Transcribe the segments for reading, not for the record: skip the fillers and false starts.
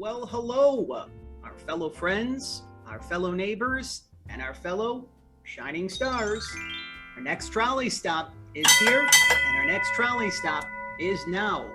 Well, hello, our fellow friends, our fellow neighbors, and our fellow shining stars. Our next trolley stop is here, and our next trolley stop is now.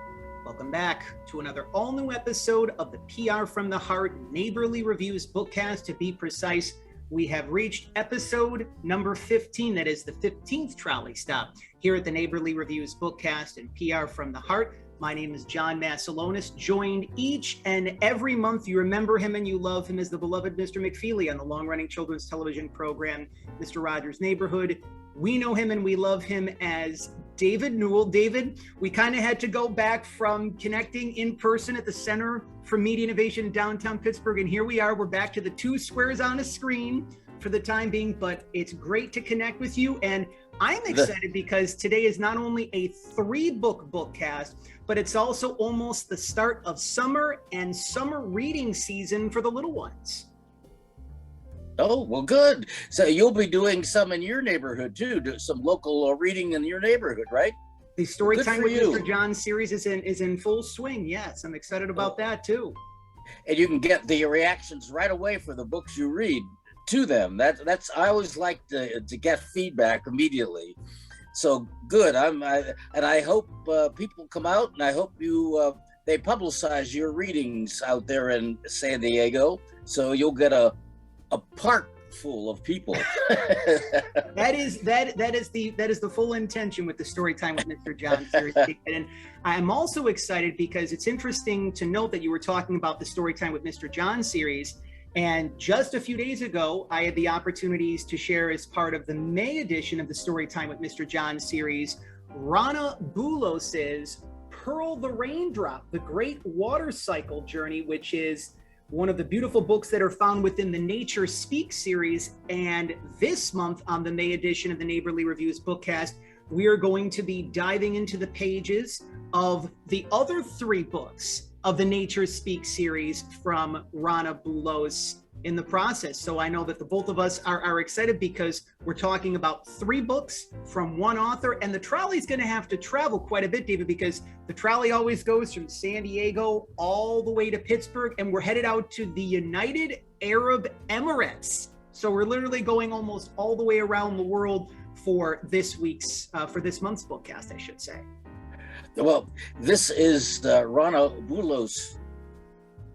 Welcome back to another all-new episode of the PR from the Heart Neighborly Reviews Bookcast. To be precise, we have reached episode number 15. That is the 15th trolley stop here at the Neighborly Reviews Bookcast and PR from the Heart. My name is John Masiulionis, joined each and every month. You remember him and you love him as the beloved Mr. McFeely on the long-running children's television program, Mr. Rogers' Neighborhood. We know him and we love him as David Newell. David, we kind of had to go back from connecting in person at the Center for Media Innovation in downtown Pittsburgh, and here we are. We're back to the two squares on a screen for the time being, but it's great to connect with you. And I'm excited because today is not only a 3-book bookcast, but it's also almost the start of summer and summer reading season for the little ones. Oh, well, good. So you'll be doing some in your neighborhood too, do some local reading in your neighborhood, right? The Storytime with Mr. John series is in full swing. Yes, I'm excited about that too. And you can get the reactions right away for the books you read to them. That's I always like to get feedback immediately. So good. I hope people come out, and I hope they publicize your readings out there in San Diego, so you'll get a park full of people. That is the full intention with the Storytime with Mr. John series. And I'm also excited because it's interesting to note that you were talking about the Storytime with Mr. John series. And just a few days ago, I had the opportunities to share as part of the May edition of the Storytime with Mr. John series, Rana Boulos's Pearl the Raindrop, the Great Water Cycle Journey, which is one of the beautiful books that are found within the Nature Speaks series. And this month on the May edition of the Neighborly Reviews Bookcast, we are going to be diving into the pages of the other 3 books of the Nature Speaks series from Rana Boulos in the process. So I know that the both of us are excited because we're talking about 3 books from one author, and the trolley's going to have to travel quite a bit, David, because the trolley always goes from San Diego all the way to Pittsburgh, and we're headed out to the United Arab Emirates. So we're literally going almost all the way around the world for this month's bookcast, I should say. Well, this is the Rana Boulos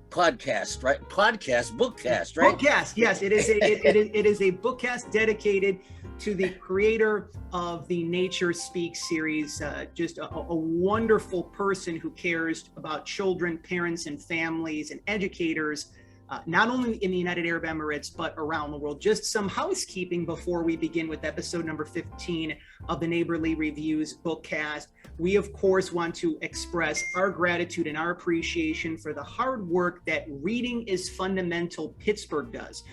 podcast, right? Bookcast, right? Bookcast, yes. It is a bookcast dedicated to the creator of the Nature Speaks series. Just a wonderful person who cares about children, parents, and families, and educators, not only in the United Arab Emirates, but around the world. Just some housekeeping before we begin with episode number 15 of the Neighborly Reviews Bookcast. We, of course, want to express our gratitude and our appreciation for the hard work that Reading is Fundamental Pittsburgh does.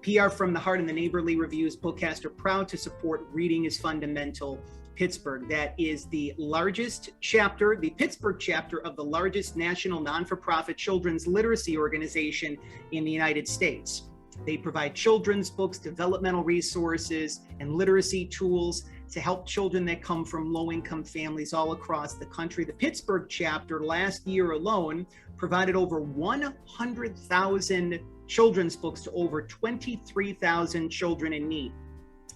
PR from the Heart and the Neighborly Reviews Bookcast are proud to support Reading is Fundamental Pittsburgh. That is the largest chapter, the Pittsburgh chapter of the largest national non-for-profit children's literacy organization in the United States. They provide children's books, developmental resources, and literacy tools to help children that come from low-income families all across the country. The Pittsburgh chapter last year alone provided over 100,000 children's books to over 23,000 children in need.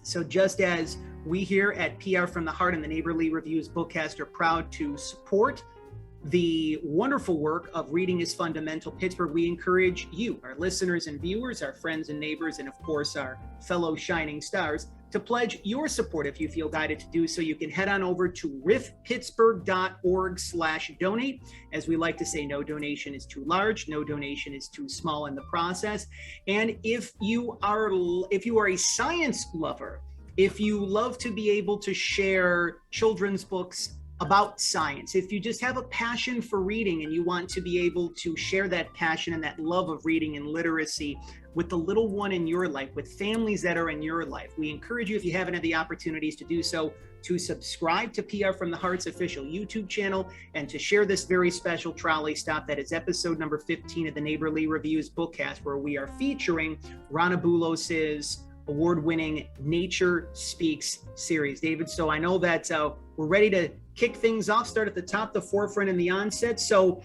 So just as we here at PR from the Heart and the Neighborly Reviews Bookcast are proud to support the wonderful work of Reading is Fundamental Pittsburgh, we encourage you, our listeners and viewers, our friends and neighbors, and of course our fellow shining stars, to pledge your support. If you feel guided to do so, you can head on over to rifpittsburgh.org/donate. As we like to say, no donation is too large, no donation is too small in the process. And if you are a science lover, if you love to be able to share children's books about science, if you just have a passion for reading and you want to be able to share that passion and that love of reading and literacy with the little one in your life, with families that are in your life, we encourage you, if you haven't had the opportunities to do so, to subscribe to PR from the Heart's official YouTube channel and to share this very special trolley stop that is episode number 15 of the Neighborly Reviews Bookcast, where we are featuring Rana Boulos's award-winning Nature Speaks series. David, so I know that we're ready to kick things off, start at the top, the forefront, and the onset. So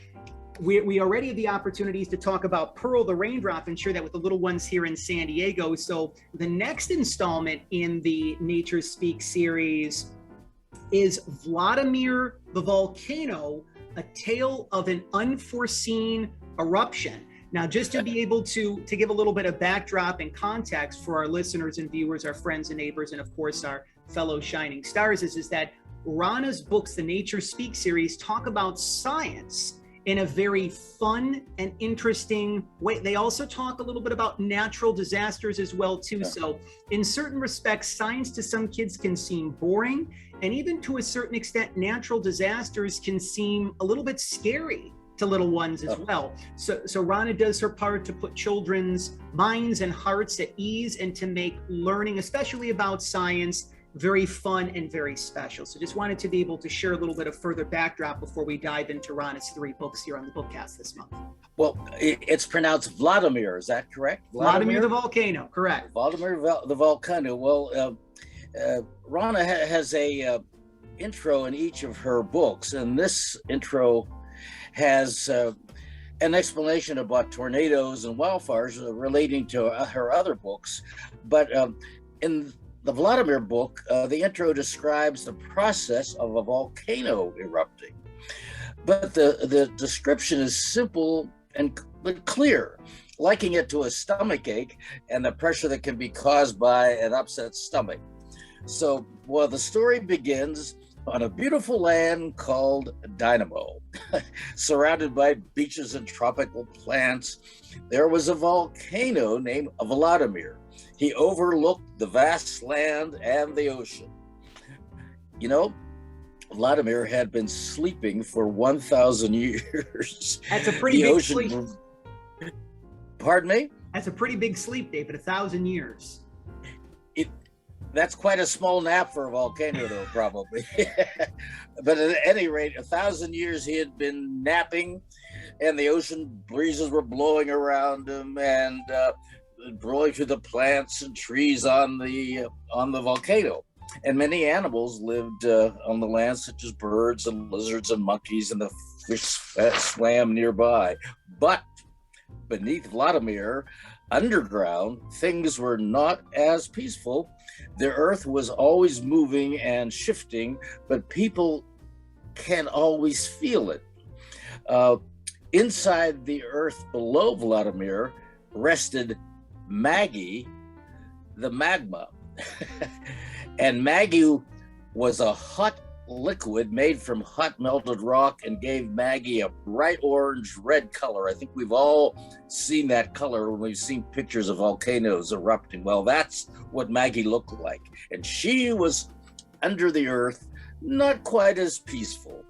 we already have the opportunities to talk about Pearl the Raindrop and share that with the little ones here in San Diego. So the next installment in the Nature Speak series is Vladimir the Volcano, A Tale of an Unforeseen Eruption. Now, just to be able to give a little bit of backdrop and context for our listeners and viewers, our friends and neighbors, and of course our fellow shining stars, is that Rana's books, the Nature Speak series, talk about science in a very fun and interesting way. They also talk a little bit about natural disasters as well too. So in certain respects, science to some kids can seem boring, and even to a certain extent, natural disasters can seem a little bit scary to little ones as well. So Rana does her part to put children's minds and hearts at ease and to make learning, especially about science, very fun and very special. So just wanted to be able to share a little bit of further backdrop before we dive into Rana's 3 books here on the Bookcast this month. Well, it's pronounced Vladimir, is that correct? Vladimir the Volcano, correct. Vladimir the Volcano. Well, Rana has a intro in each of her books, and this intro has an explanation about tornadoes and wildfires relating to her other books. But in the Vladimir book, the intro describes the process of a volcano erupting. But the description is simple but clear, liking it to a stomach ache and the pressure that can be caused by an upset stomach. So, well, the story begins on a beautiful land called Dynamo. Surrounded by beaches and tropical plants, there was a volcano named Vladimir. He overlooked the vast land and the ocean. You know, Vladimir had been sleeping for 1,000 years. That's a pretty big sleep. Pardon me? That's a pretty big sleep, David, 1,000 years. That's quite a small nap for a volcano, though, probably. But at any rate, 1,000 years he had been napping, and the ocean breezes were blowing around him and blowing through the plants and trees on the volcano. And many animals lived on the land, such as birds and lizards and monkeys, and the fish swam nearby. But beneath Vladimir, underground, things were not as peaceful. The earth was always moving and shifting, but people can't always feel it. Inside the earth below Vladimir rested Maggie, the magma. And Maggie was a hot liquid made from hot melted rock and gave Maggie a bright orange red color. I think we've all seen that color when we've seen pictures of volcanoes erupting. Well, that's what Maggie looked like. And she was under the earth, not quite as peaceful.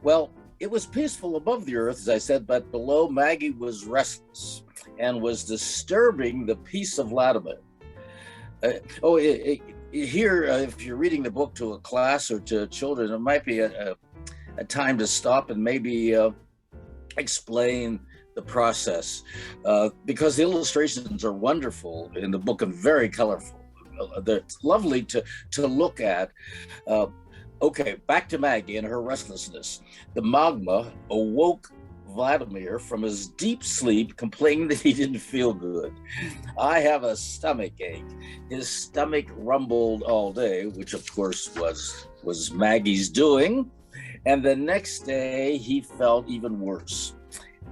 Well, it was peaceful above the earth, as I said, but below Maggie was restless and was disturbing the peace of Vladimir. Here, if you're reading the book to a class or to children, it might be a time to stop and maybe explain the process, because the illustrations are wonderful in the book and very colorful. They're lovely to look at. Okay, back to Maggie and her restlessness. The magma awoke Vladimir from his deep sleep, complaining that he didn't feel good. I have a stomach ache. His stomach rumbled all day, which of course was Maggie's doing. And the next day he felt even worse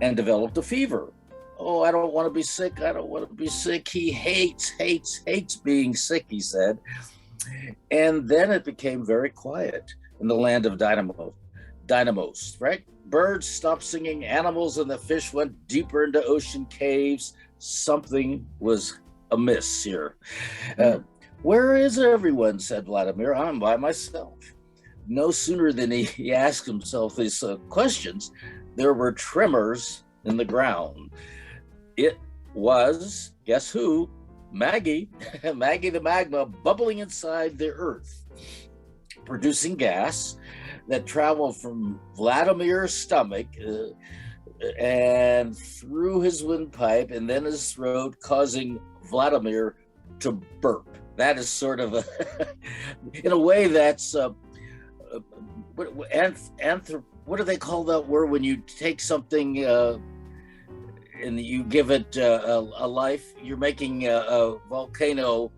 and developed a fever. Oh, I don't want to be sick. I don't want to be sick. He hates being sick, he said. And then it became very quiet in the land of dynamos, right? Birds stopped singing, animals and the fish went deeper into ocean caves. Something was amiss here. Where is everyone, said Vladimir. I'm by myself. No sooner than he asked himself these questions, there were tremors in the ground. It was, guess who? Maggie, Maggie the magma, bubbling inside the earth, producing gas that traveled from Vladimir's stomach and through his windpipe and then his throat, causing Vladimir to burp. That is sort of what do they call that word when you take something and you give it a life? You're making a volcano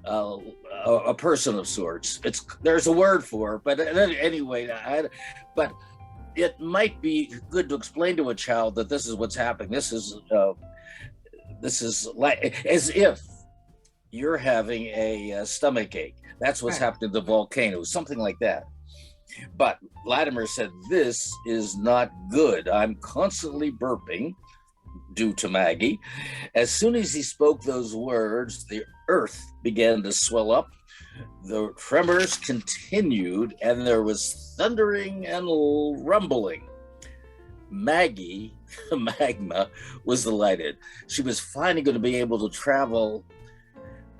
a person of sorts. There's a word for it, but anyway, but it might be good to explain to a child that this is what's happening. This is like as if you're having a stomach ache. That's what's happening to the volcano, something like that. But Vladimir said, this is not good. I'm constantly burping due to Maggie. As soon as he spoke those words, the earth began to swell up. The tremors continued, and there was thundering and rumbling. Maggie, Magma, was delighted. She was finally going to be able to travel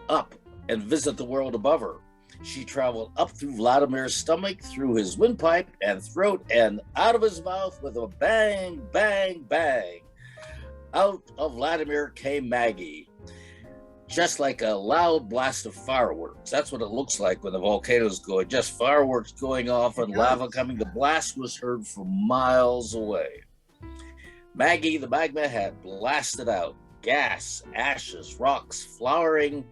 up and visit the world above her. She traveled up through Vladimir's stomach, through his windpipe and throat, and out of his mouth with a bang, bang, bang. Out of Vladimir came Maggie, just like a loud blast of fireworks. That's what it looks like when the volcano's going, just fireworks going off and lava coming. The blast was heard from miles away. Maggie, the magma, had blasted out. Gas, ashes, rocks, flowing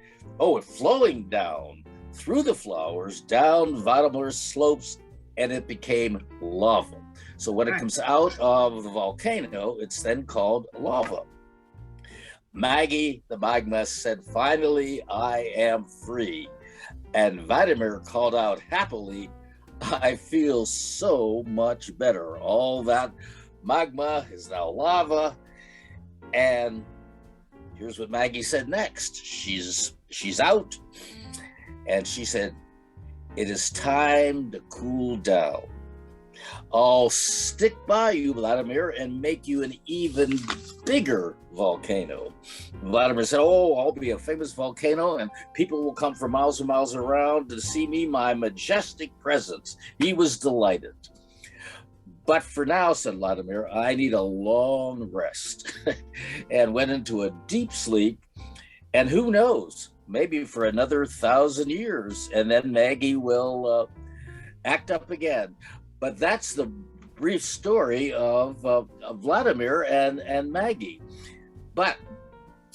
down through the flowers, down Vladimir's slopes, and it became lava. So when it comes out of the volcano, it's then called lava. Maggie, the magma, said, finally, I am free. And Vladimir called out happily, I feel so much better. All that magma is now lava. And here's what Maggie said next. She's out. And she said, it is time to cool down. I'll stick by you, Vladimir, and make you an even bigger volcano. Vladimir said, I'll be a famous volcano, and people will come from miles and miles around to see me, my majestic presence. He was delighted. But for now, said Vladimir, I need a long rest, and went into a deep sleep. And who knows, maybe for another 1,000 years, and then Maggie will act up again. But that's the brief story of Vladimir and Maggie. But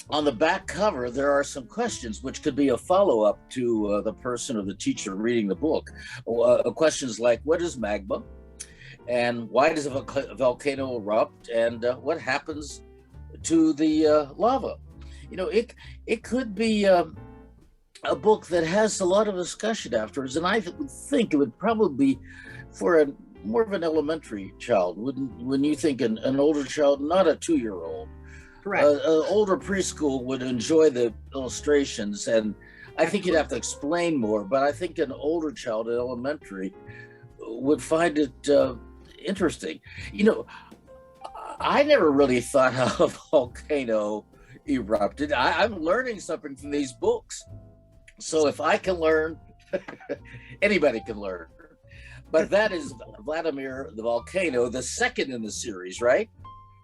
on the back cover, there are some questions which could be a follow-up to the person or the teacher reading the book. Questions like, what is magma? And why does a volcano erupt? And what happens to the lava? You know, it could be a book that has a lot of discussion afterwards. And I would think it would probably be for more of an elementary child. When you think an older child, not a 2-year-old. Correct. An older preschool would enjoy the illustrations, and I think you'd have to explain more, but I think an older child in elementary would find it interesting. You know, I never really thought how a volcano erupted. I'm learning something from these books. So if I can learn, anybody can learn. But that is Vladimir the Volcano, the second in the series, right?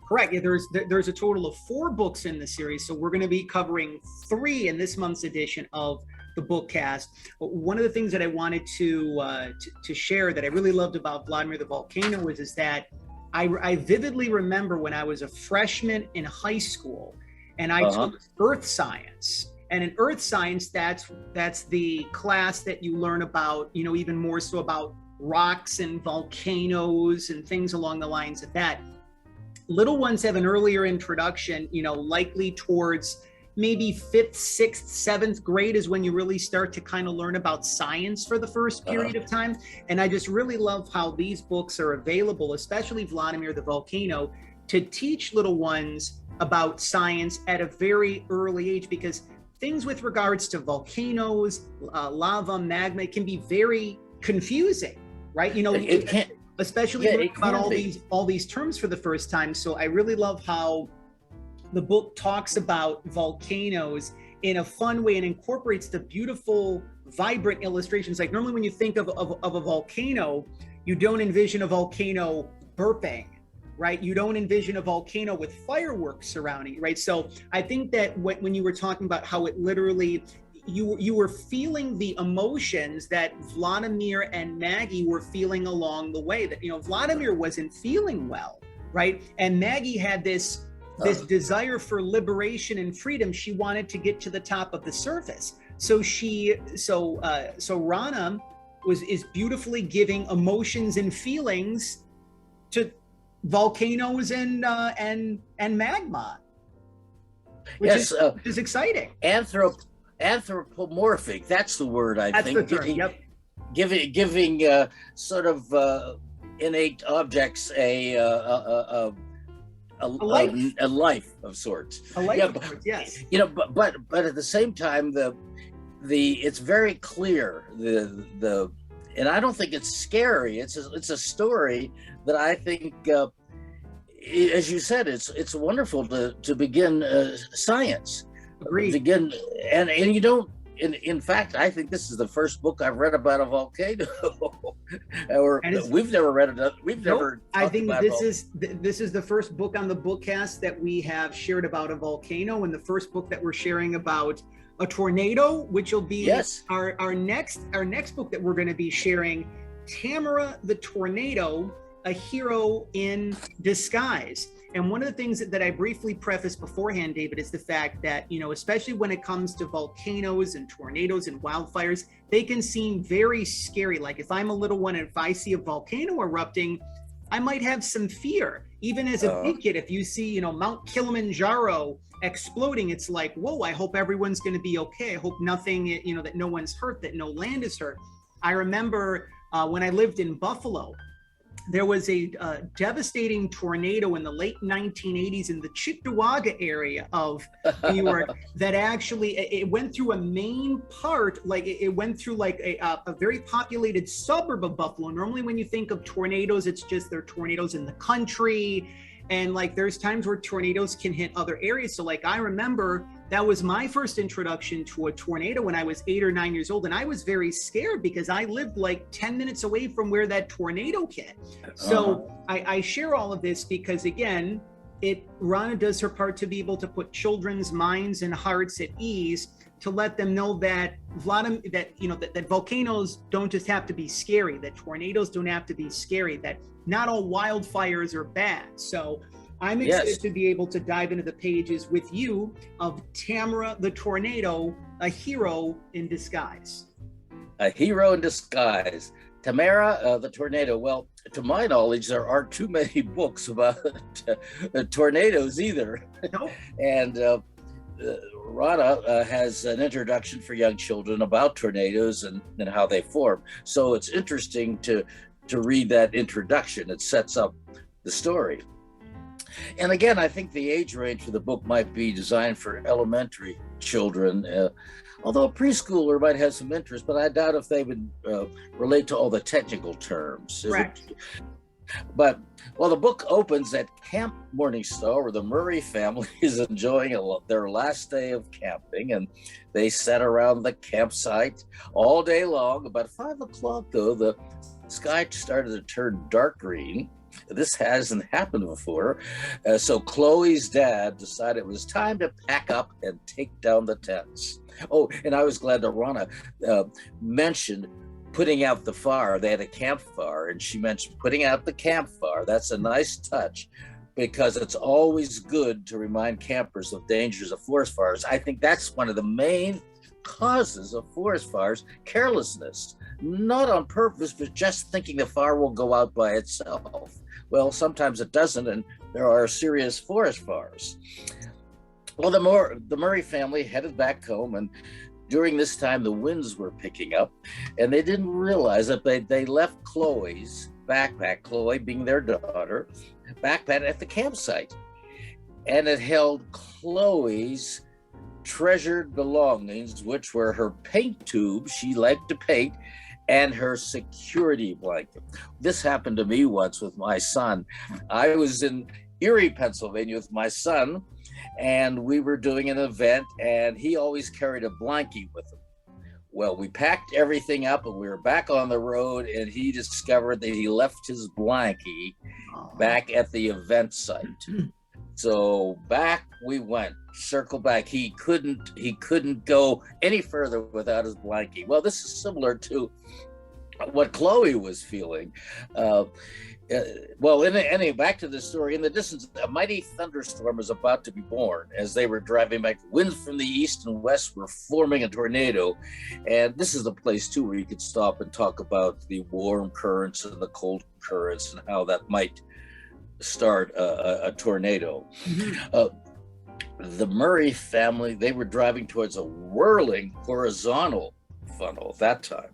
Correct. Yeah, there's a total of 4 books in the series, so we're going to be covering 3 in this month's edition of the Bookcast. One of the things that I wanted to share that I really loved about Vladimir the Volcano is that I vividly remember when I was a freshman in high school, and I took earth science. And in earth science, that's the class that you learn about, you know, even more so about rocks and volcanoes and things along the lines of that. Little ones have an earlier introduction, you know, likely towards maybe 5th, 6th, 7th grade is when you really start to kind of learn about science for the first period of time. And I just really love how these books are available, especially Vladimir the Volcano, to teach little ones about science at a very early age, because things with regards to volcanoes, lava, magma, it can be very confusing, right? You know, it can't, especially learning about all these terms for the first time. So I really love how the book talks about volcanoes in a fun way and incorporates the beautiful, vibrant illustrations. Like normally when you think of a volcano, you don't envision a volcano burping, right? You don't envision a volcano with fireworks surrounding it, right? So I think that when you were talking about how it literally, you were feeling the emotions that Vladimir and Maggie were feeling along the way. That, you know, Vladimir wasn't feeling well, right? And Maggie had this desire for liberation and freedom. She wanted to get to the top of the surface. So Rana is beautifully giving emotions and feelings to volcanoes and magma, which is exciting. Anthropomorphic, that's the word, I think. That's the term, yep. Giving sort of innate objects a life of sorts. A life of sorts, yes. You know, but at the same time, it's very clear and I don't think it's scary. It's a story that I think, as you said, it's wonderful to begin science. Agreed. Begin and you don't. In fact, I think this is the first book I've read about a volcano. We've never read it. Never. I think this is the first book on the Bookcast that we have shared about a volcano, and the first book that we're sharing about a tornado, which will be our next book that we're going to be sharing, Tamara the Tornado, a hero in disguise. And one of the things that I briefly prefaced beforehand, David, is the fact that, you know, especially when it comes to volcanoes and tornadoes and wildfires, they can seem very scary. Like if I'm a little one and if I see a volcano erupting, I might have some fear. Even as a big kid, if you see, you know, Mount Kilimanjaro exploding, it's like, whoa, I hope everyone's going to be okay. I hope nothing, you know, that no one's hurt, that no land is hurt. I remember when I lived in Buffalo, there was a devastating tornado in the late 1980s in the Cheektowaga area of New York that actually, it went through a main part, like it went through like a very populated suburb of Buffalo. Normally when you think of tornadoes, it's just they're tornadoes in the country. And like there's times where tornadoes can hit other areas. So like I remember that was my first introduction to a tornado when I was 8 or 9 years old. And I was very scared because I lived like 10 minutes away from where that tornado hit. So I share all of this because, again, Rana does her part to be able to put children's minds and hearts at ease, to let them know that that volcanoes don't just have to be scary, that tornadoes don't have to be scary, that not all wildfires are bad. So I'm excited to be able to dive into the pages with you of Tamra the Tornado, a hero in disguise. A hero in disguise. Tamara the Tornado. Well, to my knowledge, there aren't too many books about tornadoes either. Nope. And Rana has an introduction for young children about tornadoes and how they form. So it's interesting to read that introduction. It sets up the story. And again, I think the age range for the book might be designed for elementary children, although a preschooler might have some interest, but I doubt if they would relate to all the technical terms. Correct. But, well, the book opens at Camp Morningstar, where the Murray family is enjoying their last day of camping, and they sat around the campsite all day long. About 5 o'clock, though, the sky started to turn dark green. This hasn't happened before. So Chloe's dad decided it was time to pack up and take down the tents. Oh, and I was glad that Rana mentioned putting out the fire. They had a campfire, and she mentioned putting out the campfire. That's a nice touch, because it's always good to remind campers of dangers of forest fires. I think that's one of the main causes of forest fires: carelessness. Not on purpose, but just thinking the fire will go out by itself. Well, sometimes it doesn't, and there are serious forest fires. Well, the Murray family headed back home, and during this time, the winds were picking up, and they didn't realize that they left Chloe's backpack, Chloe being their daughter, backpack at the campsite. And it held Chloe's treasured belongings, which were her paint tube, she liked to paint, and her security blanket. This happened to me once with my son. I was in Erie, Pennsylvania with my son, and we were doing an event, and he always carried a blankie with him. Well, we packed everything up, and we were back on the road, and he discovered that he left his blankie back at the event site. So back we went, circle back. He couldn't go any further without his blankie. Well, this is similar to what Chloe was feeling. Back to the story. In the distance, a mighty thunderstorm was about to be born. As they were driving back, winds from the east and west were forming a tornado. And this is the place, too, where you could stop and talk about the warm currents and the cold currents and how that might start a tornado. The Murray family, they were driving towards a whirling horizontal funnel at that time.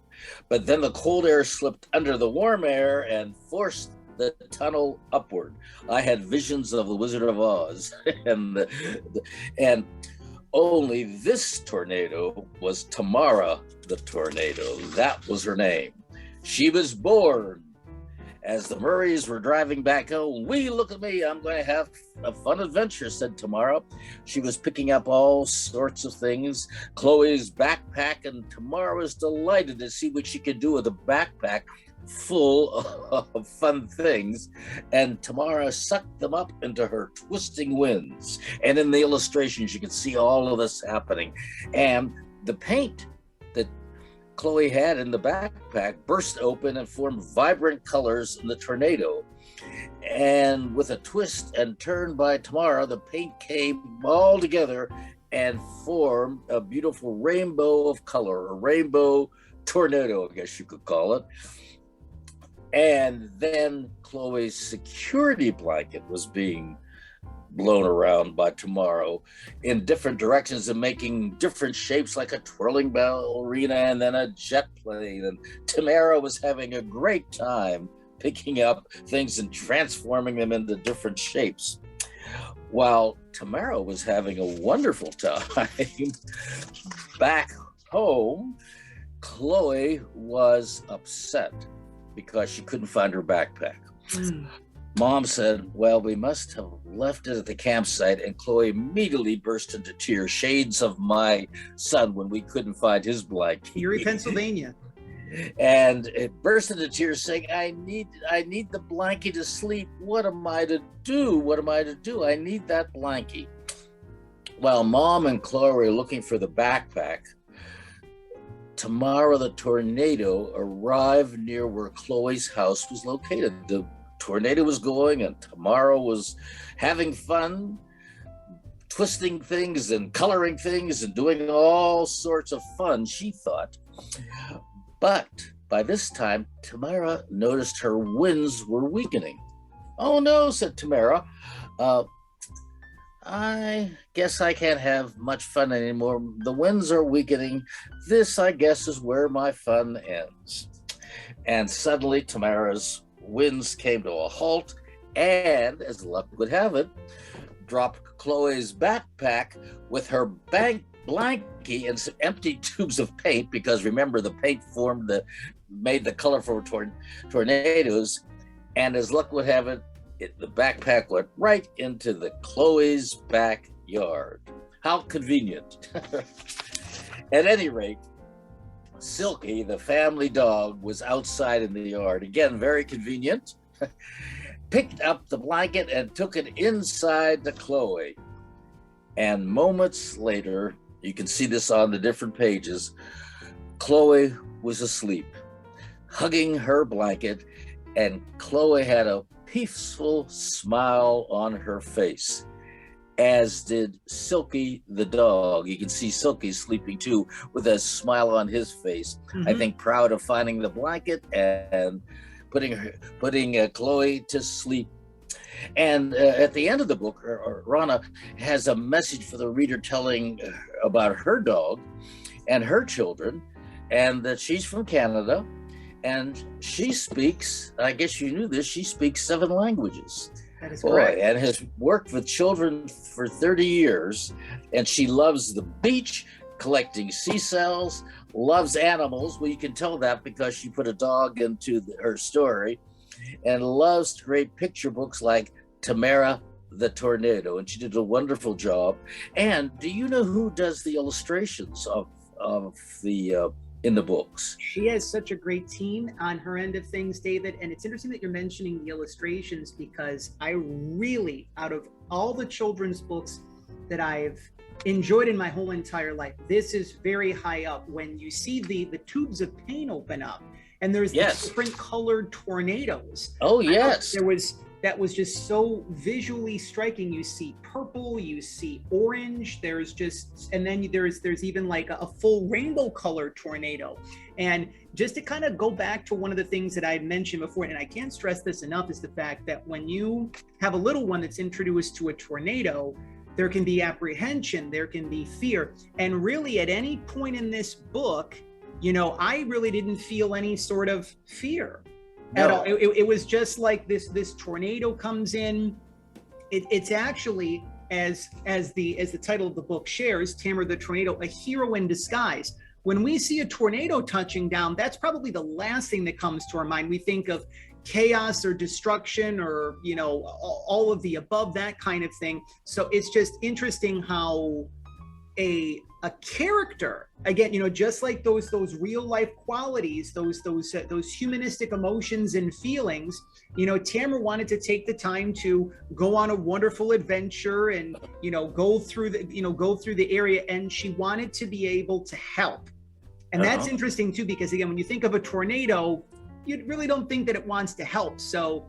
But then the cold air slipped under the warm air and forced the tunnel upward. I had visions of the Wizard of Oz, and only this tornado was Tamara the Tornado. That was her name. She was born as the Murrays were driving back home. Look at me, I'm going to have a fun adventure, said Tamara. She was picking up all sorts of things, Chloe's backpack, and Tamara was delighted to see what she could do with a backpack full of fun things. And Tamara sucked them up into her twisting winds. And in the illustrations, you can see all of this happening. And the paint that Chloe had in the backpack burst open and formed vibrant colors in the tornado. And with a twist and turn by Tamara, the paint came all together and formed a beautiful rainbow of color, a rainbow tornado, I guess you could call it. And then Chloe's security blanket was being blown around by Tamara in different directions and making different shapes, like a twirling ballerina and then a jet plane. And Tamara was having a great time picking up things and transforming them into different shapes. While Tamara was having a wonderful time back home, Chloe was upset because she couldn't find her backpack. Mom said, well, we must have left it at the campsite, and Chloe immediately burst into tears, shades of my son when we couldn't find his blanket. Erie, Pennsylvania. And it burst into tears saying, I need the blankie to sleep. What am I to do? What am I to do? I need that blankie. While Mom and Chloe were looking for the backpack, Tamara the Tornado arrived near where Chloe's house was located. The tornado was going and Tamara was having fun, twisting things and coloring things and doing all sorts of fun, she thought. But by this time, Tamara noticed her winds were weakening. Oh no, said Tamara. I guess I can't have much fun anymore. The winds are weakening. This, I guess, is where my fun ends. And suddenly Tamara's winds came to a halt, and as luck would have it, dropped Chloe's backpack with her blankie and some empty tubes of paint, because remember, the paint made the colorful tornadoes. And as luck would have it, the backpack went right into the Chloe's backyard. How convenient. At any rate, Silky, the family dog, was outside in the yard. Again, very convenient. Picked up the blanket and took it inside to Chloe. And moments later, you can see this on the different pages, Chloe was asleep, hugging her blanket, and Chloe had a peaceful smile on her face, as did Silky the dog. You can see Silky sleeping too, with a smile on his face. I think proud of finding the blanket and putting Chloe to sleep. And at the end of the book, Rana has a message for the reader telling about her dog and her children, and that she's from Canada. And she speaks, I guess you knew this, she speaks 7 languages. That is correct. And has worked with children for 30 years. And she loves the beach, collecting seashells, loves animals. Well, you can tell that because she put a dog into her story, and loves to create picture books like Tamara the Tornado. And she did a wonderful job. And do you know who does the illustrations of the in the books? She has such a great team on her end of things, David. And it's interesting that you're mentioning the illustrations, because I really, out of all the children's books that I've enjoyed in my whole entire life. This is very high up when you see the tubes of paint open up and there's Yes. the different colored tornadoes. Oh, yes. That was just so visually striking. You see purple, you see orange, and then there's even like a full rainbow colored tornado. And just to kind of go back to one of the things that I mentioned before, and I can't stress this enough, is the fact that when you have a little one that's introduced to a tornado, there can be apprehension, there can be fear. And really at any point in this book, I really didn't feel any sort of fear. No. At all. It was just like this tornado comes in. It's actually, as the title of the book shares, Tamra the Tornado, a hero in disguise. When we see a tornado touching down, that's probably the last thing that comes to our mind. We think of chaos or destruction or all of the above, that kind of thing. So it's just interesting how a character, again, just like those real life qualities, those humanistic emotions and feelings, Tamra wanted to take the time to go on a wonderful adventure and go through the area, and she wanted to be able to help. And that's interesting too, because again, when you think of a tornado, you really don't think that it wants to help. So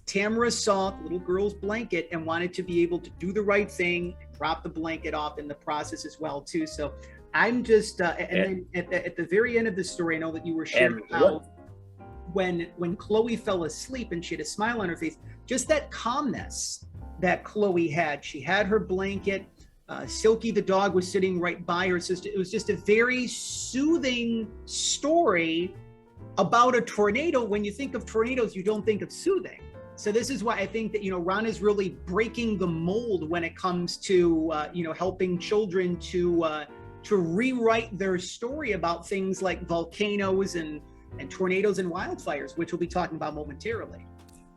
Tamara saw the little girl's blanket and wanted to be able to do the right thing, and drop the blanket off in the process as well too. So I'm just, and then at the very end of the story, I know that you were sharing how when Chloe fell asleep and she had a smile on her face, just that calmness that Chloe had. She had her blanket. Silky the dog was sitting right by her. So it was just a very soothing story about a tornado. When you think of tornadoes, you don't think of soothing. So this is why I think that, Rana is really breaking the mold when it comes to, helping children to rewrite their story about things like volcanoes and tornadoes and wildfires, which we'll be talking about momentarily.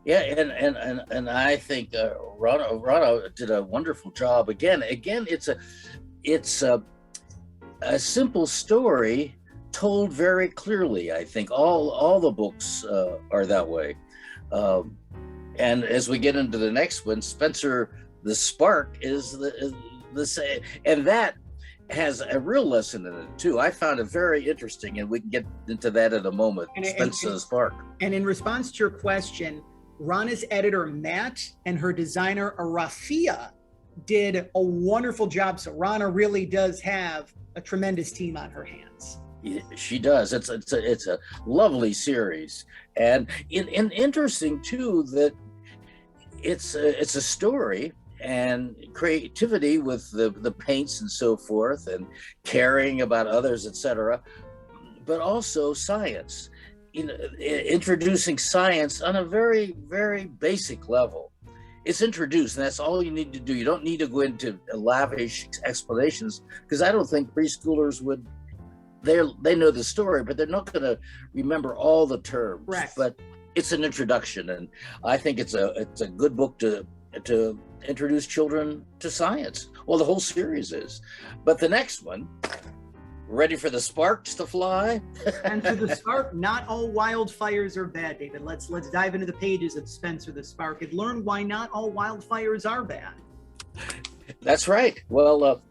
Yeah, and I think Rana did a wonderful job. Again, it's a simple story told very clearly. I think all the books are that way. And as we get into the next one, Spencer the Spark is the same, and that has a real lesson in it too. I found it very interesting, and we can get into that in a moment. Spencer the Spark. And in response to your question, Rana's editor, Matt, and her designer, Rafia, did a wonderful job. So Rana really does have a tremendous team on her hands. Yeah, she does. It's a lovely series, and interesting too that it's a story and creativity with the paints and so forth, and caring about others, etc. But also science. Introducing science on a very, very basic level. It's introduced, and that's all you need to do. You don't need to go into lavish explanations, because I don't think preschoolers would. They know the story, but they're not going to remember all the terms. Correct. But it's an introduction, and I think it's a good book to introduce children to science. Well, the whole series is. But the next one. Ready for the sparks to fly? And to the spark, not all wildfires are bad, David. Let's dive into the pages of Spencer the Spark and learn why not all wildfires are bad. That's right. Well,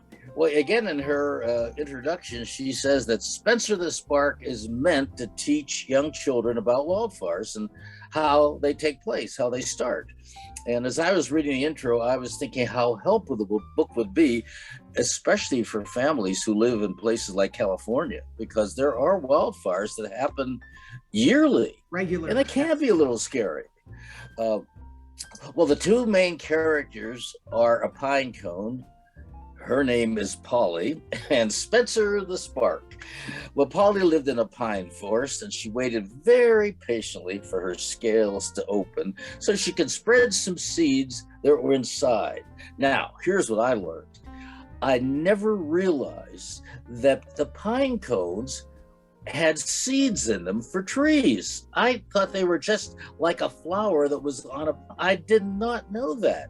again, in her introduction, she says that Spencer the Spark is meant to teach young children about wildfires and how they take place, how they start. And as I was reading the intro, I was thinking how helpful the book would be, especially for families who live in places like California, because there are wildfires that happen yearly. Regularly. And it can be a little scary. Well, the two main characters are a pine cone. Her name is Polly, and Spencer the Spark. Well, Polly lived in a pine forest, and she waited very patiently for her scales to open so she could spread some seeds that were inside. Now, here's what I learned. I never realized that the pine cones had seeds in them for trees. I thought they were just like a flower that was on a... I did not know that.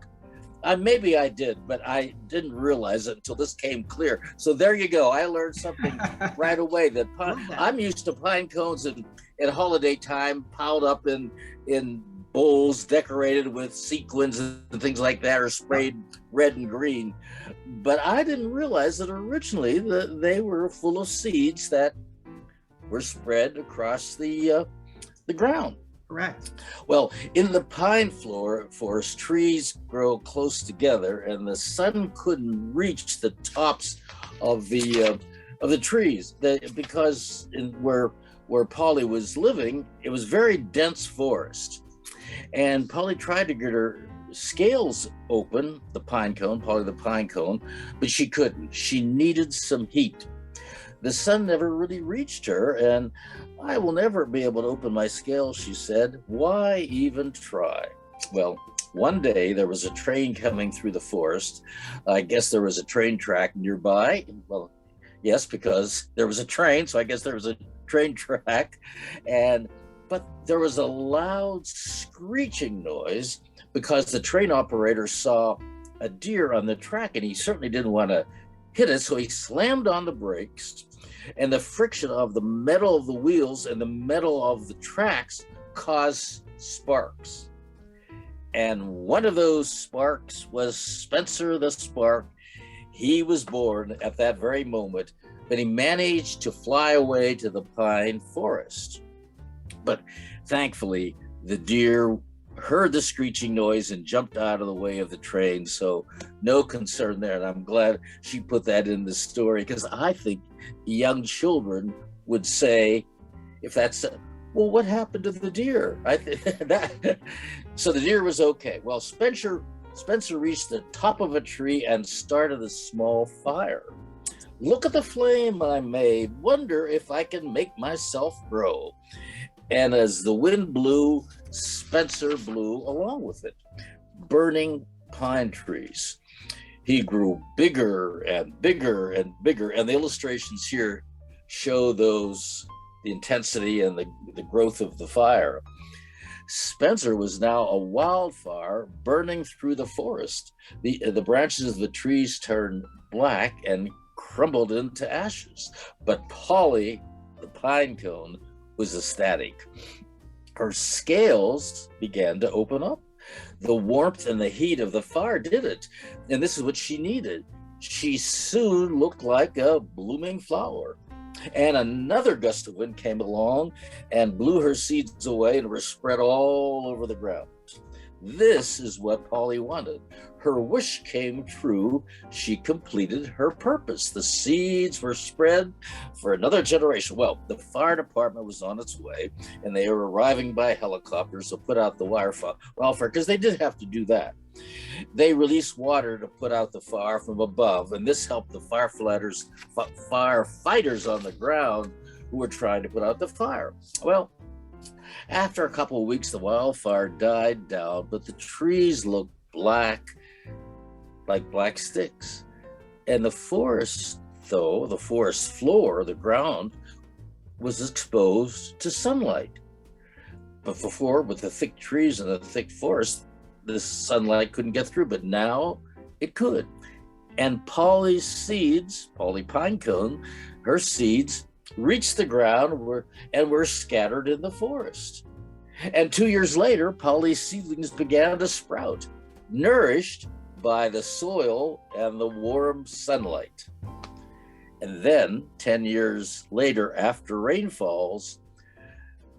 Maybe I did, but I didn't realize it until this came clear. So there you go. I learned something right away. I'm used to pine cones at holiday time piled up in bowls decorated with sequins and things like that are sprayed red and green. But I didn't realize that originally they were full of seeds that were spread across the ground. Correct. Well, in the pine forest, trees grow close together, and the sun couldn't reach the tops of the trees. Because where Polly was living, it was very dense forest, and Polly tried to get her scales open, Polly the pine cone, but she couldn't. She needed some heat. The sun never really reached her, and I will never be able to open my scales, she said. Why even try? Well, one day there was a train coming through the forest. I guess there was a train track nearby. Well, yes, because there was a train, so I guess there was a train track. But there was a loud screeching noise because the train operator saw a deer on the track, and he certainly didn't want to hit it, so he slammed on the brakes, and the friction of the metal of the wheels and the metal of the tracks caused sparks. And one of those sparks was Spencer the Spark. He was born at that very moment, but he managed to fly away to the pine forest. But thankfully, the deer heard the screeching noise and jumped out of the way of the train, so no concern there. And I'm glad she put that in the story, because I think young children would say, if that's well, what happened to the deer? So the deer was okay. Well, Spencer reached the top of a tree and started a small fire. Look at the flame I made. Wonder if I can make myself grow. And as the wind blew, Spencer blew along with it, burning pine trees. He grew bigger and bigger and bigger, and the illustrations here show the intensity and the growth of the fire. Spencer was now a wildfire burning through the forest. The branches of the trees turned black and crumbled into ashes. But Polly, the pine cone, was ecstatic. Her scales began to open up. The warmth and the heat of the fire did it. And this is what she needed. She soon looked like a blooming flower. And another gust of wind came along and blew her seeds away and were spread all over the ground. This is what Polly wanted. Her wish came true. She completed her purpose. The seeds were spread for another generation. Well, the fire department was on its way, and they were arriving by helicopters to put out the wildfire, because they did have to do that. They released water to put out the fire from above, and this helped the firefighters on the ground who were trying to put out the fire. Well, after a couple of weeks, the wildfire died down, but the trees looked black, like black sticks. And the forest, though, the forest floor, the ground, was exposed to sunlight. But before, with the thick trees and the thick forest, the sunlight couldn't get through, but now it could. And Polly's seeds, Polly Pinecone, her seeds reached the ground and were scattered in the forest. And 2 years later, Polly's seedlings began to sprout, nourished by the soil and the warm sunlight. And then 10 years later, after rainfalls,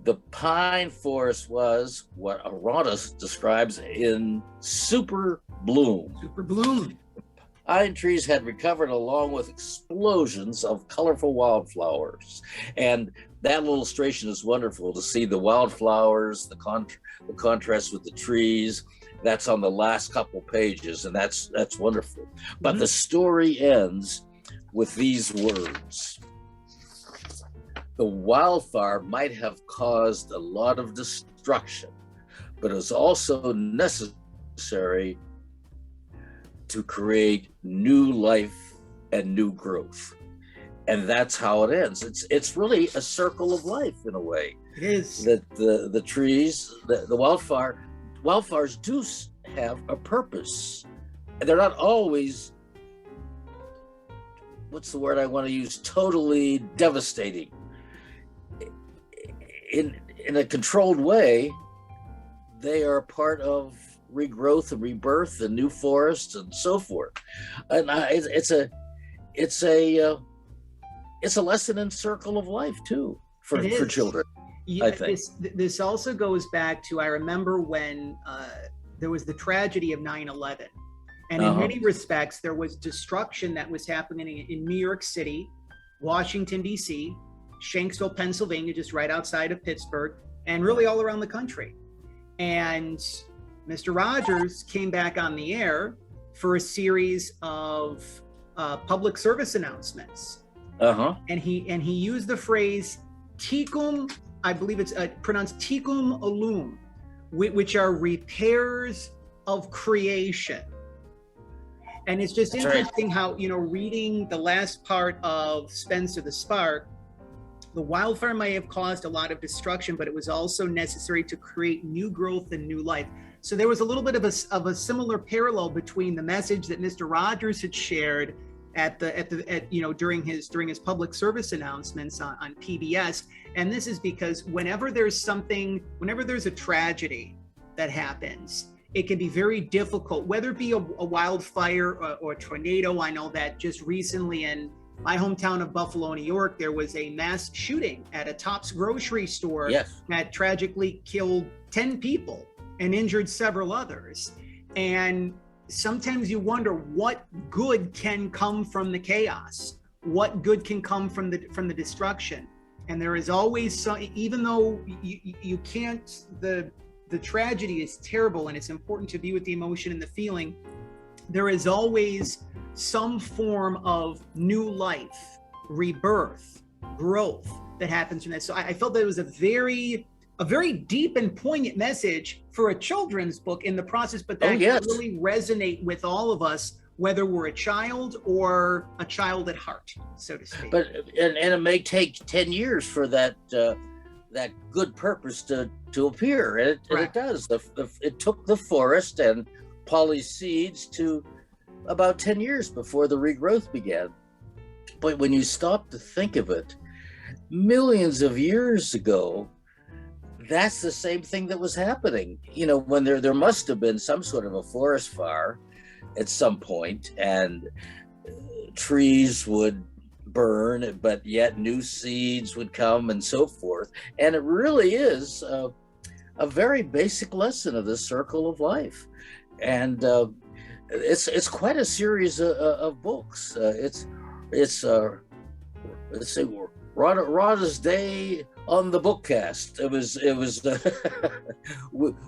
the pine forest was what Rana describes in super bloom. Super bloom. Pine trees had recovered along with explosions of colorful wildflowers. And that illustration is wonderful to see the wildflowers, the contrast with the trees. That's on the last couple pages, and that's wonderful. But the story ends with these words. The wildfire might have caused a lot of destruction, but it was also necessary to create new life and new growth. And that's how it ends. It's really a circle of life in a way. It is. That the trees, the wildfires do have a purpose. And they're not always, what's the word I want to use, totally devastating. In a controlled way, they are part of regrowth and rebirth and new forests and so forth. And it's a lesson in circle of life too for children. Yeah, I think this also goes back to, I remember when there was the tragedy of 9/11, and in many respects there was destruction that was happening in New York City, Washington D.C., Shanksville, Pennsylvania, just right outside of Pittsburgh, and really all around the country. And Mr. Rogers came back on the air for a series of public service announcements, and he used the phrase "tikum," I believe it's pronounced "tikum olum," which are repairs of creation. And it's just interesting how, reading the last part of Spencer the Spark, the wildfire may have caused a lot of destruction, but it was also necessary to create new growth and new life. So there was a little bit of a similar parallel between the message that Mr. Rogers had shared during his public service announcements on PBS. And this is because whenever there's a tragedy that happens, it can be very difficult, whether it be a wildfire or a tornado. I know that just recently in my hometown of Buffalo, New York, there was a mass shooting at a Tops grocery store that tragically killed 10 people and injured several others. And sometimes you wonder what good can come from the chaos, what good can come from the destruction. And there is always some, even though you can't, the tragedy is terrible and it's important to be with the emotion and the feeling, there is always some form of new life, rebirth, growth that happens from that. So I felt that it was a very deep and poignant message for a children's book in the process, but that can really resonate with all of us, whether we're a child or a child at heart, so to speak. But and it may take 10 years for that good purpose to appear, and it does. It took the forest and Polly's seeds to about 10 years before the regrowth began. But when you stop to think of it, millions of years ago, that's the same thing that was happening. When there must have been some sort of a forest fire at some point, and trees would burn, but yet new seeds would come and so forth. And it really is a very basic lesson of the circle of life. And it's quite a series of books. It's let's see, Rana's Day on the Bookcast. It was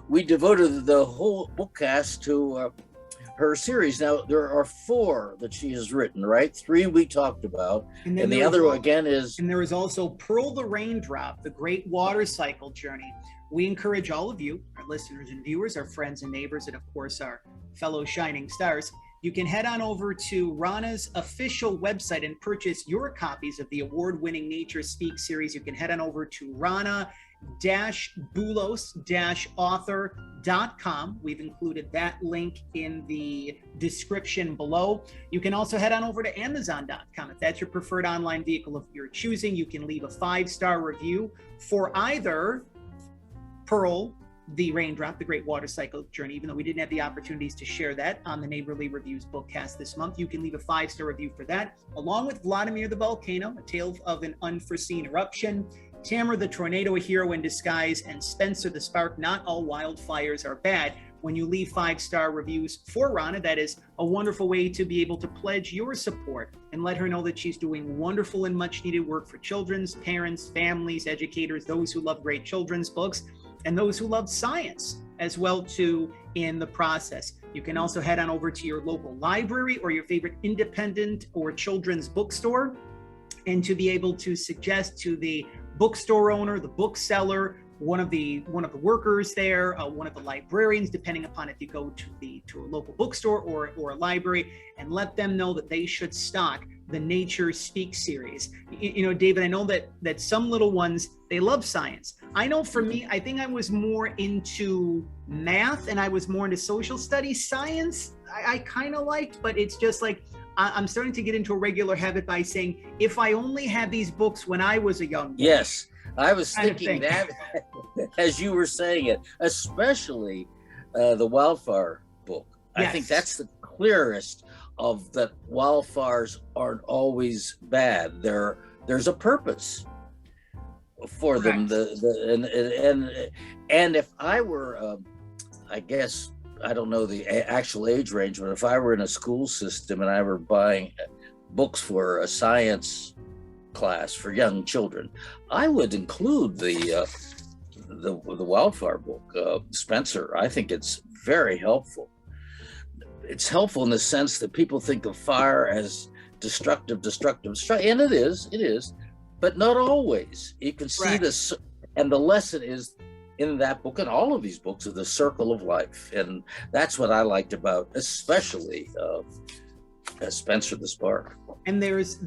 we devoted the whole Bookcast to her series. Now there are 4 that she has written, right? 3 we talked about, and the other again is. And there is also Pearl the Raindrop, the Great Water Cycle Journey. We encourage all of you, our listeners and viewers, our friends and neighbors, and of course our fellow shining stars, you can head on over to Rana's official website and purchase your copies of the award-winning Nature Speak series. You can head on over to Rana-Boulos-author.com. We've included that link in the description below. You can also head on over to Amazon.com. If that's your preferred online vehicle of your choosing, you can leave a 5-star review for either Pearl the Raindrop, the Great Water Cycle Journey. Even though we didn't have the opportunities to share that on the Neighborly Reviews Bookcast this month, you can leave a 5-star review for that, along with Vladimir the Volcano, A Tale of an Unforeseen Eruption, Tamra the Tornado, A Hero in Disguise, and Spencer the Spark, Not All Wildfires Are Bad. When you leave 5-star reviews for Rana, that is a wonderful way to be able to pledge your support and let her know that she's doing wonderful and much needed work for children's parents, families, educators, those who love great children's books, and those who love science as well too in the process. You can also head on over to your local library or your favorite independent or children's bookstore, and to be able to suggest to the bookstore owner, the bookseller, one of the workers there, one of the librarians, depending upon if you go to a local bookstore or a library, and let them know that they should stock the Nature Speak series. David, I know that some little ones, they love science. I know for me, I think I was more into math and I was more into social studies. Science, I kind of liked, but it's just like, I'm starting to get into a regular habit by saying, if I only had these books when I was a young boy. Yes, I was thinking that. as you were saying it, especially the wildfire book. Yes. I think that's the clearest of that wildfires aren't always bad. There's a purpose for them. And if I were, I guess, I don't know the actual age range, but if I were in a school system and I were buying books for a science class for young children, I would include the wildfire book, Spencer. I think it's very helpful. It's helpful in the sense that people think of fire as destructive, and it is, but not always. You can see this, and the lesson is in that book and all of these books of the circle of life, and that's what I liked about, especially Spencer the Spark. And there's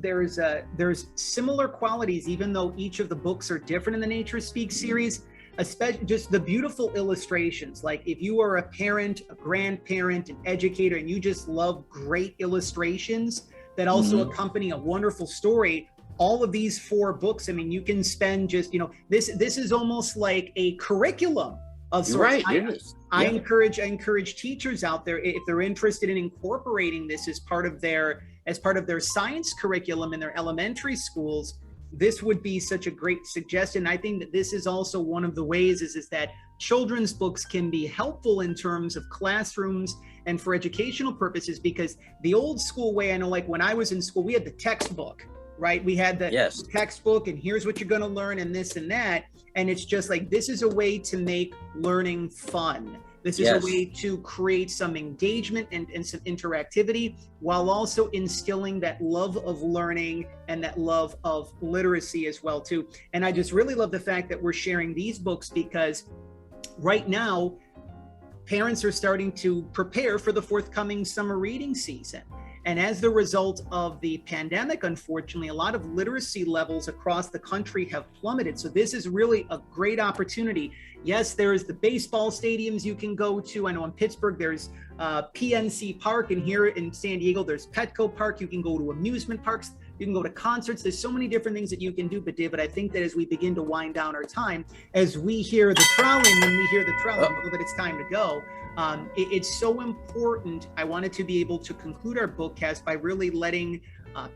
similar qualities, even though each of the books are different in the Nature Speaks series. Especially just the beautiful illustrations. Like if you are a parent, a grandparent, an educator, and you just love great illustrations that also accompany a wonderful story, all of these 4 books, I mean, you can spend just, this is almost like a curriculum of sorts. I encourage teachers out there, if they're interested in incorporating this as part of their science curriculum in their elementary schools, this would be such a great suggestion. I think that this is also one of the ways is that children's books can be helpful in terms of classrooms and for educational purposes, because the old school way, I know, like when I was in school, we had the textbook, right? We had the textbook and here's what you're going to learn and this and that. And it's just like, this is a way to make learning fun. This is a way to create some engagement and some interactivity while also instilling that love of learning and that love of literacy as well too. And I just really love the fact that we're sharing these books, because right now parents are starting to prepare for the forthcoming summer reading season. And as the result of the pandemic, unfortunately, a lot of literacy levels across the country have plummeted. So this is really a great opportunity. Yes, there's the baseball stadiums you can go to. I know in Pittsburgh, there's PNC Park, and here in San Diego, there's Petco Park. You can go to amusement parks. You can go to concerts. There's so many different things that you can do. But David, I think that as we begin to wind down our time, as we hear the trowling, when we hear the trowling, we know that it's time to go. It's so important. I wanted to be able to conclude our bookcast by really letting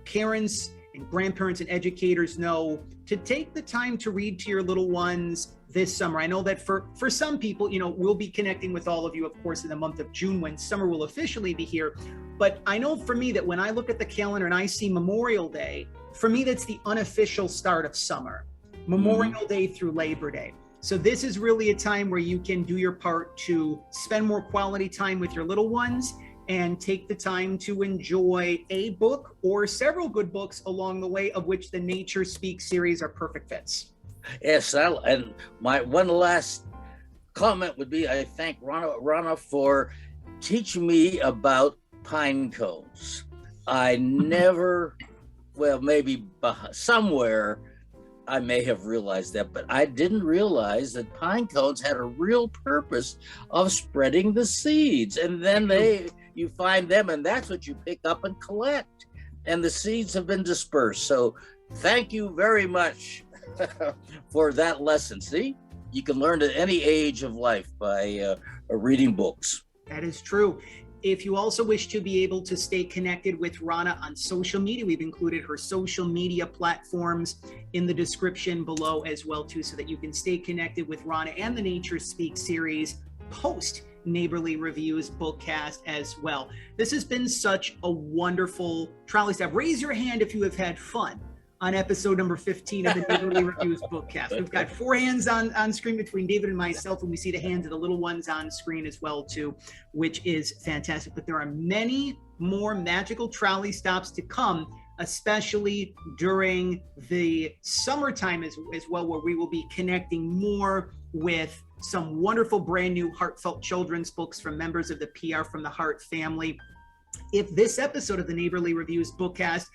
parents and grandparents and educators know to take the time to read to your little ones this summer. I know that for some people, we'll be connecting with all of you, of course, in the month of June when summer will officially be here. But I know for me that when I look at the calendar and I see Memorial Day, for me, that's the unofficial start of summer, Memorial Day through Labor Day. So this is really a time where you can do your part to spend more quality time with your little ones and take the time to enjoy a book or several good books along the way, of which the Nature Speaks series are perfect fits. Yes, and my one last comment would be, I thank Rana for teaching me about pine cones. I never, well, maybe somewhere I may have realized that, but I didn't realize that pine cones had a real purpose of spreading the seeds. And then you find them, and that's what you pick up and collect. And the seeds have been dispersed. So thank you very much for that lesson. See, you can learn at any age of life by reading books. That is true. If you also wish to be able to stay connected with Rana on social media, we've included her social media platforms in the description below as well too, so that you can stay connected with Rana and the Nature Speak series post Neighborly Reviews bookcast as well. This has been such a wonderful Trolley Stop. Raise your hand if you have had fun on episode number 15 of the Neighborly Reviews bookcast. We've got 4 hands on screen between David and myself, and we see the hands of the little ones on screen as well too, which is fantastic. But there are many more magical trolley stops to come, especially during the summertime as well, where we will be connecting more with some wonderful brand new heartfelt children's books from members of the PR from the Heart family. If this episode of the Neighborly Reviews bookcast,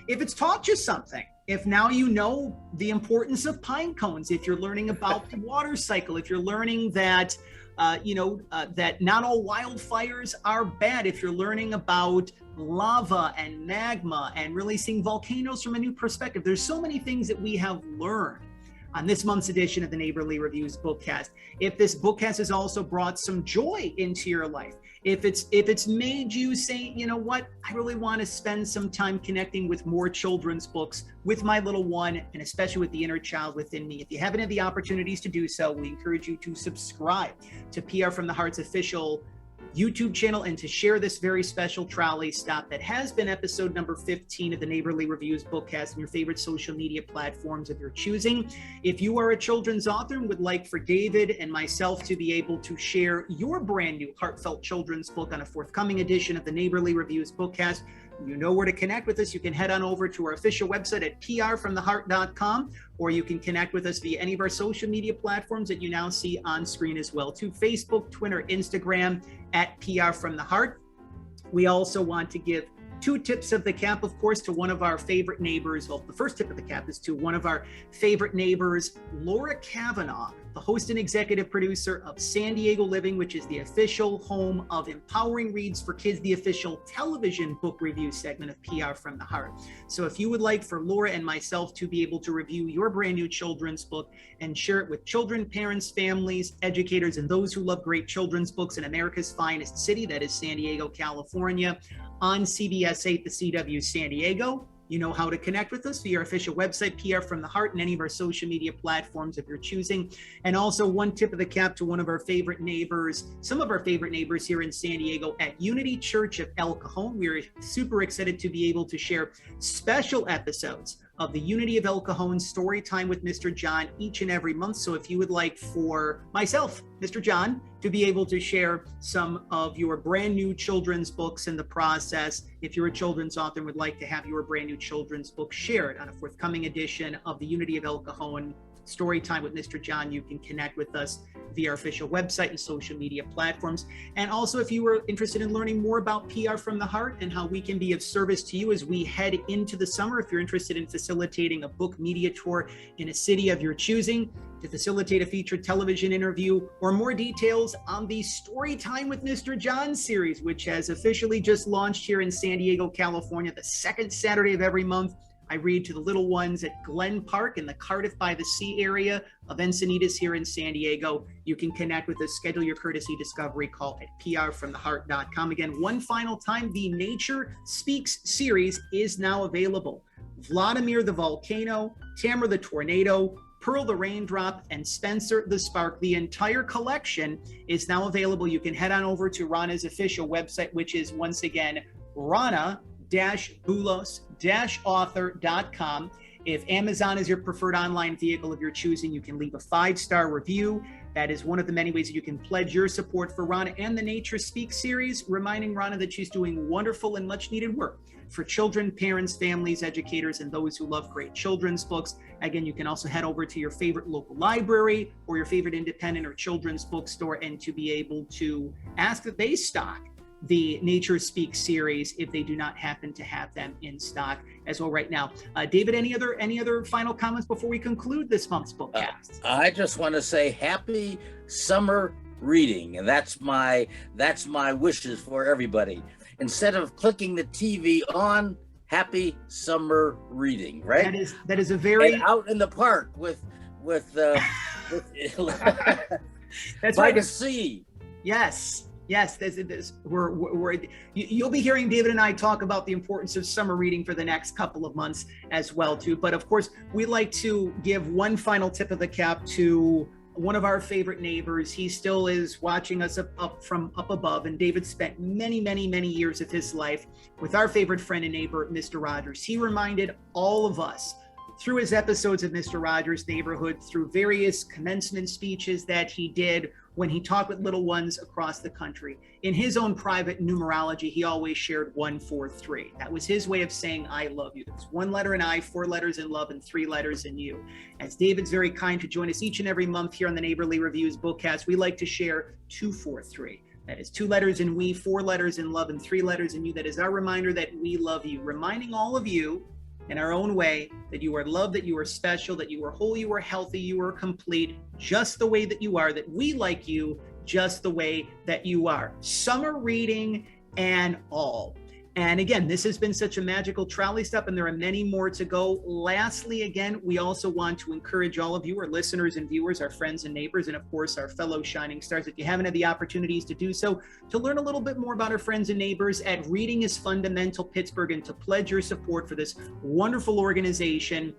if it's taught you something, if now you know the importance of pine cones, if you're learning about the water cycle, if you're learning that, that not all wildfires are bad, if you're learning about lava and magma and really seeing volcanoes from a new perspective, there's so many things that we have learned. on this month's edition of the Neighborly Reviews Bookcast. If this bookcast has also brought some joy into your life, if it's made you say, you know what, I really want to spend some time connecting with more children's books with my little one, and especially with the inner child within me. If you haven't had the opportunities to do so, we encourage you to subscribe to PR from the Heart's official YouTube channel and to share this very special trolley stop that has been episode number 15 of the Neighborly Reviews Bookcast on your favorite social media platforms of your choosing. If you are a children's author and would like for David and myself to be able to share your brand new heartfelt children's book on a forthcoming edition of the Neighborly Reviews Bookcast, you know where to connect with us. You can head on over to our official website at prfromtheheart.com, or you can connect with us via any of our social media platforms that you now see on screen as well, to Facebook, Twitter, Instagram at PR from the Heart. We also want to give 2 tips of the cap, of course, to one of our favorite neighbors. Well, the first tip of the cap is to one of our favorite neighbors, Laura Kavanaugh, the host and executive producer of San Diego Living, which is the official home of Empowering Reads for Kids, the official television book review segment of PR from the Heart. So if you would like for Laura and myself to be able to review your brand new children's book and share it with children, parents, families, educators, and those who love great children's books in America's finest city, that is San Diego, California, on CBS 8, the CW San Diego, you know how to connect with us via our official website, PR from the Heart, and any of our social media platforms of your choosing. And also one tip of the cap to one of our favorite neighbors, some of our favorite neighbors here in San Diego at Unity Church of El Cajon. We're super excited to be able to share special episodes of the Unity of El Cajon Story Time with Mr. John each and every month. So if you would like for myself, Mr. John, to be able to share some of your brand new children's books in the process, if you're a children's author and would like to have your brand new children's book shared on a forthcoming edition of the Unity of El Cajon Story Time with Mr. John, you can connect with us via our official website and social media platforms. And also, if you were interested in learning more about PR from the Heart and how we can be of service to you as we head into the summer, if you're interested in facilitating a book media tour in a city of your choosing, to facilitate a featured television interview, or more details on the Story Time with Mr. John series, which has officially just launched here in San Diego, California, the second Saturday of every month. I read to the little ones at Glen Park in the Cardiff by the Sea area of Encinitas here in San Diego. You can connect with us, schedule your courtesy discovery call at prfromtheheart.com. Again, one final time, the Nature Speaks series is now available. Vladimir the Volcano, Tamra the Tornado, Pearl the Raindrop, and Spencer the Spark. The entire collection is now available. You can head on over to Rana's official website, which is once again Rana-Boulos-author.com. If Amazon is your preferred online vehicle of your choosing, you can leave a 5-star review. That is one of the many ways that you can pledge your support for Rana and the Nature Speaks series, reminding Rana that she's doing wonderful and much needed work for children, parents, families, educators, and those who love great children's books. Again, you can also head over to your favorite local library or your favorite independent or children's bookstore and to be able to ask that they stock the Nature Speaks series if they do not happen to have them in stock as well right now. David, any other final comments before we conclude this month's bookcast? I just want to say happy summer reading, and that's my wishes for everybody. Instead of clicking the TV on, happy summer reading, right? That is a very and out in the park with that's right. By the sea. Yes, you'll be hearing David and I talk about the importance of summer reading for the next couple of months as well too. But of course, we like to give one final tip of the cap to one of our favorite neighbors. He still is watching us up above, and David spent many years of his life with our favorite friend and neighbor, Mr. Rogers. He reminded all of us through his episodes of Mr. Rogers' Neighborhood, through various commencement speeches that he did when he talked with little ones across the country. In his own private numerology, he always shared 143. That was his way of saying, I love you. There's 1 letter in I, 4 letters in love, and 3 letters in you. As David's very kind to join us each and every month here on the Neighborly Reviews Bookcast, we like to share 243. That is 2 letters in we, 4 letters in love, and 3 letters in you. That is our reminder that we love you, reminding all of you in our own way that you are loved, that you are special, that you are whole, you are healthy, you are complete, just the way that you are, that we like you just the way that you are. Summer reading and all. And again, this has been such a magical trolley stop, and there are many more to go. Lastly, again, we also want to encourage all of you, our listeners and viewers, our friends and neighbors, and of course, our fellow shining stars, if you haven't had the opportunities to do so, to learn a little bit more about our friends and neighbors at Reading is Fundamental Pittsburgh, and to pledge your support for this wonderful organization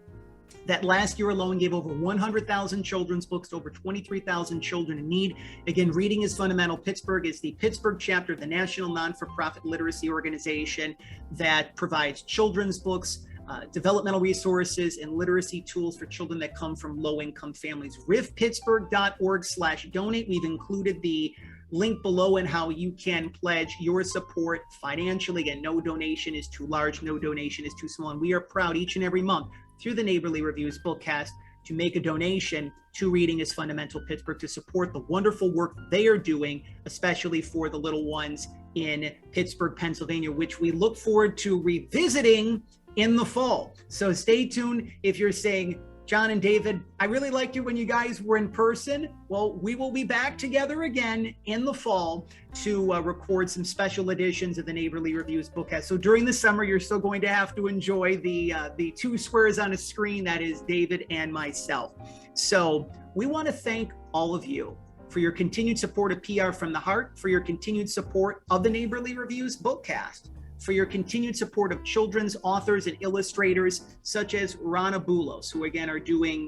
that last year alone gave over 100,000 children's books to over 23,000 children in need. Again, Reading is Fundamental Pittsburgh is the Pittsburgh chapter of the national non-for-profit literacy organization that provides children's books, developmental resources, and literacy tools for children that come from low-income families. rifpittsburgh.org/donate. We've included the link below and how you can pledge your support financially. Again, no donation is too large, no donation is too small, and we are proud each and every month through the Neighborly Reviews Bookcast to make a donation to Reading is Fundamental Pittsburgh to support the wonderful work they are doing, especially for the little ones in Pittsburgh, Pennsylvania, which we look forward to revisiting in the fall. So stay tuned. If you're saying, John and David, I really liked you when you guys were in person. Well, we will be back together again in the fall to record some special editions of the Neighborly Reviews Bookcast. So during the summer, you're still going to have to enjoy the two squares on a screen. That is David and myself. So we want to thank all of you for your continued support of PR from the Heart, for your continued support of the Neighborly Reviews Bookcast, for your continued support of children's authors and illustrators such as Rana Boulos, who again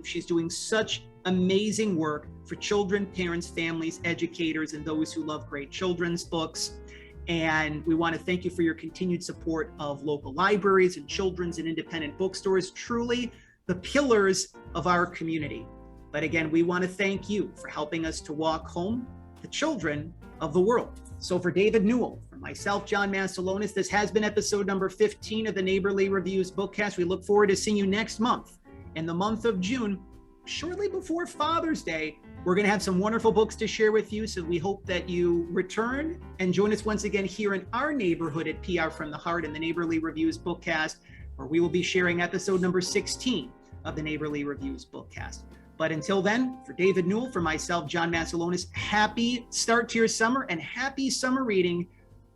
she's doing such amazing work for children, parents, families, educators, and those who love great children's books. And we want to thank you for your continued support of local libraries and children's and independent bookstores, truly the pillars of our community. But again, we want to thank you for helping us to walk home the children of the world. So for David Newell, for myself, John Masiulionis, this has been episode number 15 of the Neighborly Reviews Bookcast. We look forward to seeing you next month. In the month of June, shortly before Father's Day, we're going to have some wonderful books to share with you. So we hope that you return and join us once again here in our neighborhood at PR from the Heart in the Neighborly Reviews Bookcast, where we will be sharing episode number 16 of the Neighborly Reviews Bookcast. But until then, for David Newell, for myself, John Masiulionis, happy start to your summer and happy summer reading.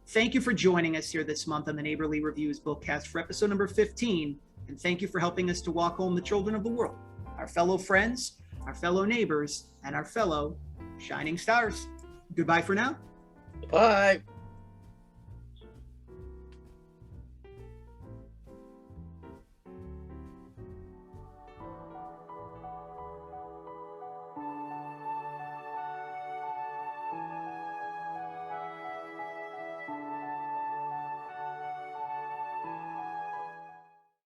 Thank you for joining us here this month on the Neighborly Reviews Bookcast for episode number 15. And thank you for helping us to walk home the children of the world, our fellow friends, our fellow neighbors, and our fellow shining stars. Goodbye for now. Bye.